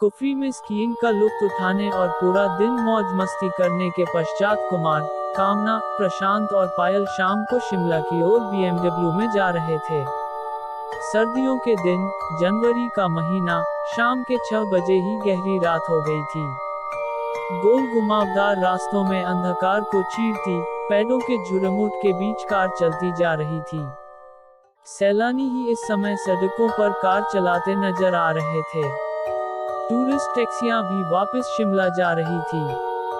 कुफरी में स्कीइंग का लुत्फ उठाने और पूरा दिन मौज मस्ती करने के पश्चात कुमार, कामना, प्रशांत और पायल शाम को शिमला की ओर BMW में जा रहे थे। सर्दियों के दिन, जनवरी का महीना, शाम के 6 बजे ही गहरी रात हो गई थी। गोल घुमावदार रास्तों में अंधकार को चीरती, पेड़ों के झुरमुट के बीच कार चलती जा रही थी। सैलानी ही इस समय सड़कों पर कार चलाते नजर आ रहे थे। टूरिस्ट टैक्सियां भी वापस शिमला जा रही थी।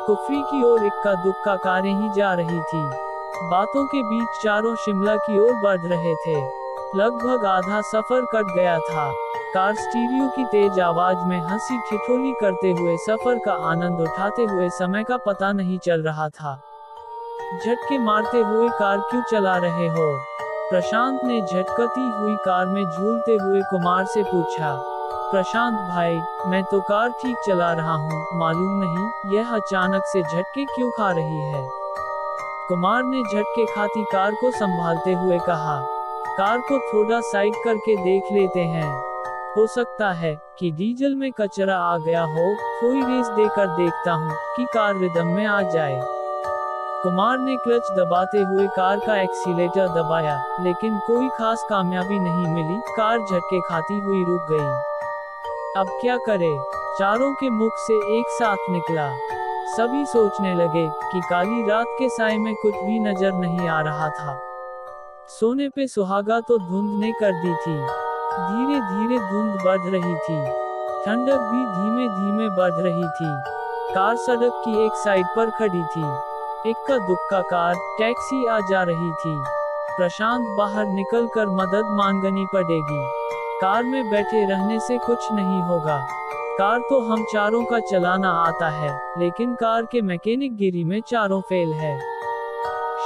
कुफरी की ओर इक्का दुक्का कारें ही जा रही थी। बातों के बीच चारों शिमला की ओर बढ़ रहे थे। लगभग आधा सफर कट गया था। कार स्टीरियो की तेज आवाज में हंसी ठिठोली करते हुए सफर का आनंद उठाते हुए समय का पता नहीं चल रहा था। झटके मारते हुए कार क्यों चला रहे हो? प्रशांत ने झटकती हुई कार में झूलते हुए कुमार से पूछा। प्रशांत भाई, मैं तो कार ठीक चला रहा हूँ, मालूम नहीं यह अचानक से झटके क्यों खा रही है। कुमार ने झटके खाती कार को संभालते हुए कहा, कार को थोड़ा साइड करके देख लेते हैं। हो सकता है कि डीजल में कचरा आ गया हो, थोड़ी रेस देकर देखता हूँ कि कार रिदम में आ जाए। कुमार ने क्लच दबाते हुए कार का एक्सीलेटर दबाया, लेकिन कोई खास कामयाबी नहीं मिली। कार झटके खाती हुई रुक गई। अब क्या करे? चारों के मुख से एक साथ निकला। सभी सोचने लगे कि काली रात के साए में कुछ भी नजर नहीं आ रहा था। सोने पे सुहागा तो धुंध ने कर दी थी। धीरे धीरे धुंध बढ़ रही थी। ठंडक भी धीमे धीमे बढ़ रही थी। कार सड़क की एक साइड पर खड़ी थी। इक्का दुक्का कार, टैक्सी आ जा रही थी। प्रशांत बाहर निकलकर मदद मांगनी पड़ेगी। कार में बैठे रहने से कुछ नहीं होगा। कार तो हम चारों का चलाना आता है, लेकिन कार के मैकेनिक गिरी में चारों फेल है।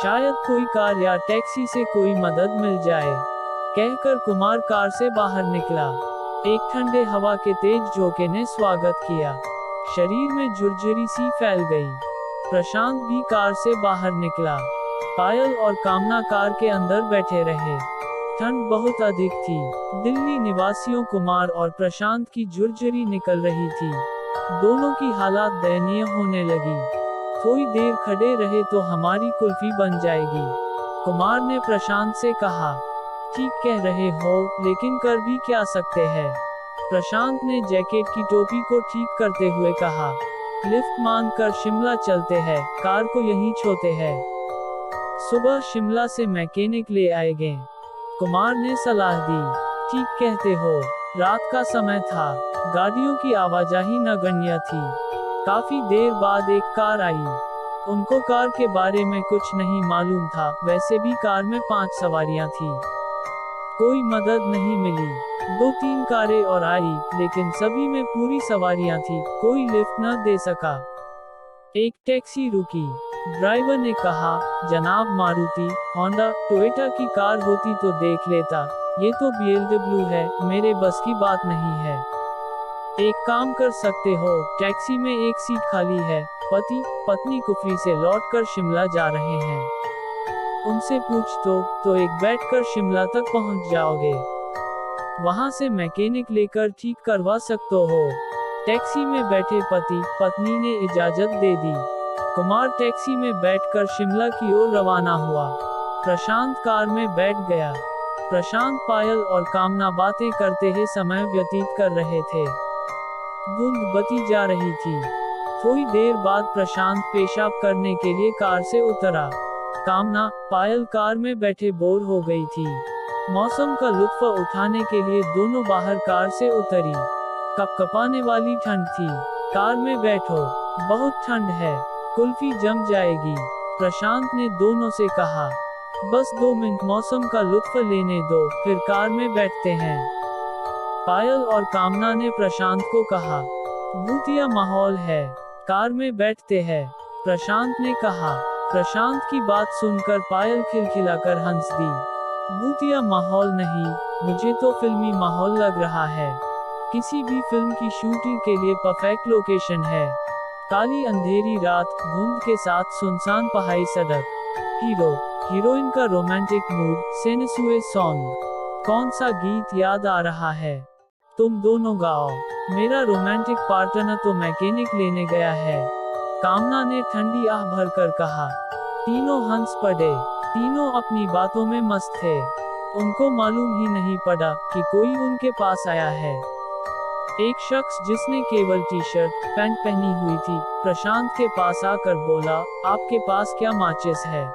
शायद कोई कार या टैक्सी से कोई मदद मिल जाए, कहकर कुमार कार से बाहर निकला। एक ठंडे हवा के तेज झोंके ने स्वागत किया। शरीर में झुरझुरी सी फैल गई। प्रशांत भी कार से बाहर निकला। पायल और कामना कार के अंदर बैठे रहे। ठंड बहुत अधिक थी। दिल्ली निवासियों कुमार और प्रशांत की झुरझुरी निकल रही थी। दोनों की हालात दयनीय होने लगी। थोड़ी देर खड़े रहे तो हमारी कुल्फी बन जाएगी, कुमार ने प्रशांत से कहा। ठीक कह रहे हो, लेकिन कर भी क्या सकते हैं? प्रशांत ने जैकेट की टोपी को ठीक करते हुए कहा। लिफ्ट मांग कर शिमला चलते हैं, कार को यहीं छोड़ते हैं। सुबह शिमला से मैकेनिक ले आएंगे, कुमार ने सलाह दी। ठीक कहते हो। रात का समय था। गाड़ियों की आवाजाही नगण्य थी। काफी देर बाद एक कार आई। उनको कार के बारे में कुछ नहीं मालूम था। वैसे भी कार में 5 सवारियां थी। कोई मदद नहीं मिली। 2-3 कारें और आई, लेकिन सभी में पूरी सवारियां थी। कोई लिफ्ट न दे सका। एक टैक्सी रुकी। ड्राइवर ने कहा, जनाब मारुति, होंडा, टोयोटा की कार होती तो देख लेता, ये तो BMW है, मेरे बस की बात नहीं है। एक काम कर सकते हो, टैक्सी में एक सीट खाली है। पति पत्नी कुफरी से लौटकर शिमला जा रहे हैं। उनसे पूछ तो एक बैठकर शिमला तक पहुंच जाओगे। वहां से मैकेनिक लेकर ठीक करवा सकते हो। टैक्सी में बैठे पति पत्नी ने इजाजत दे दी। कुमार टैक्सी में बैठकर शिमला की ओर रवाना हुआ। प्रशांत कार में बैठ गया। प्रशांत पायल और कामना बातें करते हुए समय व्यतीत कर रहे थे। धुंध बढ़ती जा रही थी। थोड़ी देर बाद प्रशांत पेशाब करने के लिए कार से उतरा। कामना, पायल कार में बैठे बोर हो गई थी। मौसम का लुत्फ उठाने के लिए दोनों बाहर कार से उतरी। कपकपाने वाली ठंड थी। कार में बैठो, बहुत ठंड है, कुल्फी जम जाएगी, प्रशांत ने दोनों से कहा। बस 2 मिनट मौसम का लुत्फ लेने दो, फिर कार में बैठते हैं, पायल और कामना ने प्रशांत को कहा। भूतिया माहौल है, कार में बैठते हैं, प्रशांत ने कहा। प्रशांत की बात सुनकर पायल खिलखिलाकर हंस दी। भूतिया माहौल नहीं, मुझे तो फिल्मी माहौल लग रहा है। किसी भी फिल्म की शूटिंग के लिए परफेक्ट लोकेशन है। काली अंधेरी रात, धुंध के साथ सुनसान पहाड़ी सड़क, हीरो हीरोइन का रोमांटिक मूड, सेनसुए सॉन्ग। कौन सा गीत याद आ रहा है? तुम दोनों गाओ। मेरा रोमांटिक पार्टनर तो मैकेनिक लेने गया है, कामना ने ठंडी आह भरकर कहा। तीनों हंस पड़े। तीनों अपनी बातों में मस्त थे। उनको मालूम ही नहीं पड़ा कि कोई उनके पास आया है। एक शख्स जिसने केवल टी शर्ट पैंट पहनी हुई थी, प्रशांत के पास आकर बोला, आपके पास क्या माचिस है?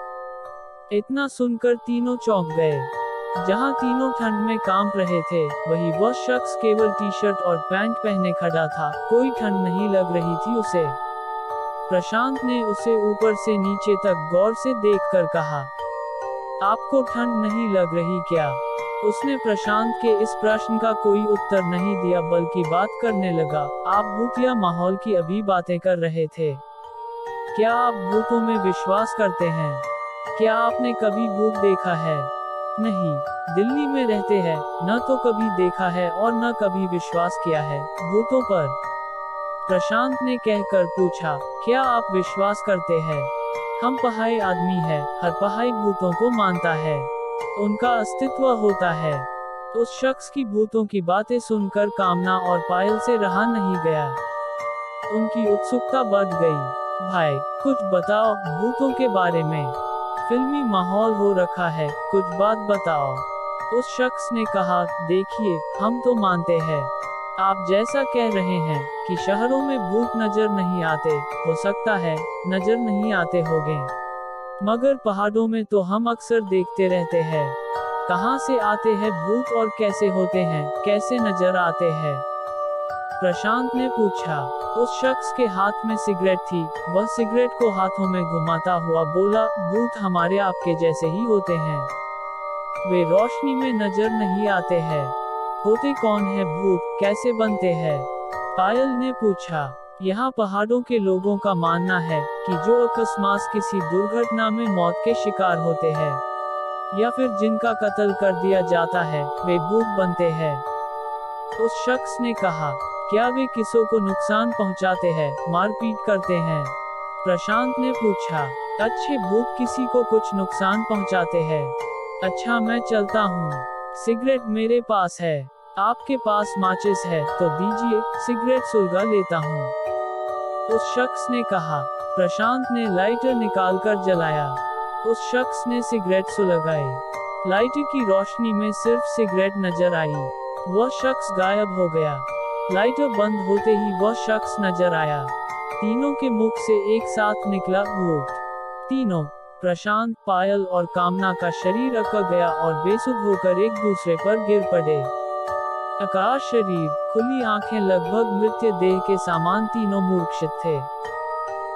इतना सुनकर तीनों चौंक गए। जहां तीनों ठंड में कांप रहे थे, वही वह शख्स केवल टी शर्ट और पैंट पहने खड़ा था। कोई ठंड नहीं लग रही थी उसे। प्रशांत ने उसे ऊपर से नीचे तक गौर से देखकर कहा, आपको ठंड नहीं लग रही क्या? उसने प्रशांत के इस प्रश्न का कोई उत्तर नहीं दिया, बल्कि बात करने लगा। आप भूतिया माहौल की अभी बातें कर रहे थे। क्या आप भूतों में विश्वास करते हैं? क्या आपने कभी भूत देखा है? नहीं, दिल्ली में रहते हैं, न तो कभी देखा है और न कभी विश्वास किया है भूतों पर। प्रशांत ने कहकर पूछा, क्या आप विश्वास करते हैं? हम पहाड़ी आदमी है, हर पहाड़ी भूतों को मानता है, उनका अस्तित्व होता है। उस शख्स की भूतों की बातें सुनकर कामना और पायल से रहा नहीं गया। उनकी उत्सुकता बढ़ गई। भाई, कुछ बताओ भूतों के बारे में। फिल्मी माहौल हो रखा है, कुछ बात बताओ। उस शख्स ने कहा, देखिए, हम तो मानते हैं। आप जैसा कह रहे हैं कि शहरों में भूत नजर नहीं आते, हो सकता है नजर नहीं आते होंगे, मगर पहाड़ों में तो हम अक्सर देखते रहते हैं। कहां से आते हैं भूत और कैसे होते हैं, कैसे नजर आते हैं? प्रशांत ने पूछा। उस शख्स के हाथ में सिगरेट थी। वह सिगरेट को हाथों में घुमाता हुआ बोला, भूत हमारे आपके जैसे ही होते हैं। वे रोशनी में नजर नहीं आते हैं। होते कौन है भूत, कैसे बनते हैं? पायल ने पूछा। यहाँ पहाड़ों के लोगों का मानना है कि जो अकस्मात किसी दुर्घटना में मौत के शिकार होते हैं, या फिर जिनका कत्ल कर दिया जाता है, वे भूत बनते हैं। उस शख्स ने कहा, क्या वे किसी को नुकसान पहुंचाते हैं, मारपीट करते हैं? प्रशांत ने पूछा। अच्छे भूत किसी को कुछ नुकसान पहुंचाते हैं। अच्छा, मैं चलता हूँ, सिगरेट मेरे पास है। आपके पास माचिस है तो दीजिए, सिगरेट सुलगा लेता हूँ। उस शख्स ने कहा। प्रशांत ने लाइटर निकालकर जलाया। उस शख्स ने सिगरेट सुलगाई। लाइटर की रोशनी में सिर्फ सिगरेट नजर आई। वह शख्स गायब हो गया। लाइटर बंद होते ही वह शख्स नजर आया। तीनों के मुख से एक साथ निकला भूत। तीनों, प्रशांत, पायल और कामना का शरीर अकड़ गया और बेसुध होकर एक दूसरे पर गिर पड़े। आकाश शरीर, खुली आंखें, लगभग मृत्यु देह के सामान, तीनों मूर्छित थे।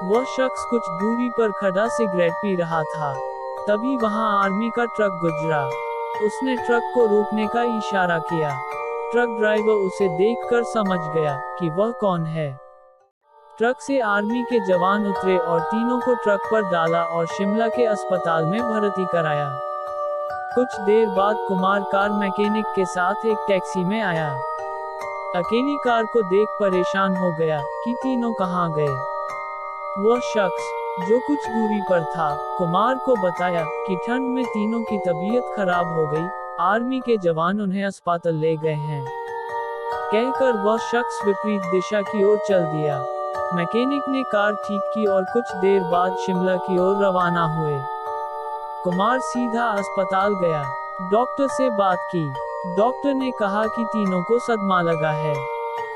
वह शख्स कुछ दूरी पर खड़ा सिगरेट पी रहा था। तभी वहां आर्मी का ट्रक गुजरा। उसने ट्रक को रोकने का इशारा किया। ट्रक ड्राइवर उसे देखकर समझ गया कि वह कौन है। ट्रक से आर्मी के जवान उतरे और तीनों को ट्रक पर डाला और शिमला के अस्पताल में भर्ती कराया। कुछ देर बाद कुमार कार मैकेनिक के साथ एक टैक्सी में आया। अकेली कार को देख परेशान हो गया कि तीनों कहां गए। वह शख्स, जो कुछ दूरी पर था, कुमार को बताया कि ठंड में तीनों की तबीयत खराब हो गई, आर्मी के जवान उन्हें अस्पताल ले गए हैं। कहकर वह शख्स विपरीत दिशा की ओर चल दिया। मैकेनिक ने कार ठीक की और कुछ देर बाद शिमला की ओर रवाना हुए। कुमार सीधा अस्पताल गया। डॉक्टर से बात की। डॉक्टर ने कहा कि तीनों को सदमा लगा है।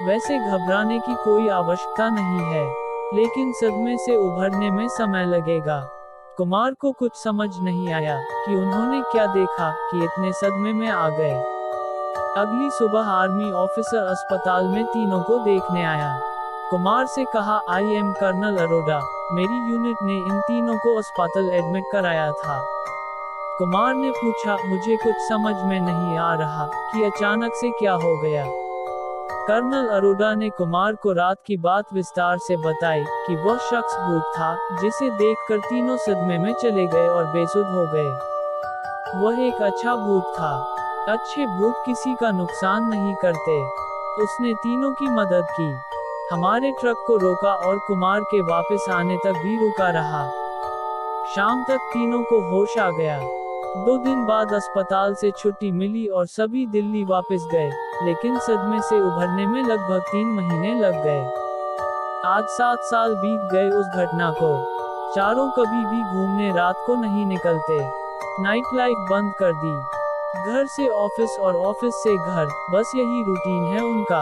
वैसे घबराने की कोई आवश्यकता नहीं है, लेकिन सदमे से उभरने में समय लगेगा। कुमार को कुछ समझ नहीं आया कि उन्होंने क्या देखा कि इतने सदमे में आ गए। अगली सुबह आर्मी ऑफिसर अस्पताल में तीनों को देखने आया। कुमार से कहा, आई एम कर्नल अरोड़ा, मेरी यूनिट ने इन तीनों को अस्पताल एडमिट कराया था। कुमार ने पूछा, मुझे कुछ समझ में नहीं आ रहा कि अचानक से क्या हो गया। कर्नल अरोड़ा ने कुमार को रात की बात विस्तार से बताई कि वह शख्स भूत था जिसे देखकर तीनों सदमे में चले गए और बेसुध हो गए। वह एक अच्छा भूत था। अच्छे भूत किसी का नुकसान नहीं करते। उसने तीनों की मदद की, हमारे ट्रक को रोका और कुमार के वापस आने तक भी रुका रहा। शाम तक तीनों को होश आ गया। 2 दिन बाद अस्पताल से छुट्टी मिली और सभी दिल्ली वापस गए, लेकिन सदमे से उभरने में लगभग 3 महीने लग गए। आज 7 साल बीत गए उस घटना को। चारों कभी भी घूमने रात को नहीं निकलते। नाइट लाइफ बंद कर दी। घर से ऑफिस और ऑफिस से घर, बस यही रूटीन है उनका।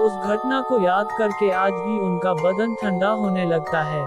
उस घटना को याद करके आज भी उनका बदन ठंडा होने लगता है।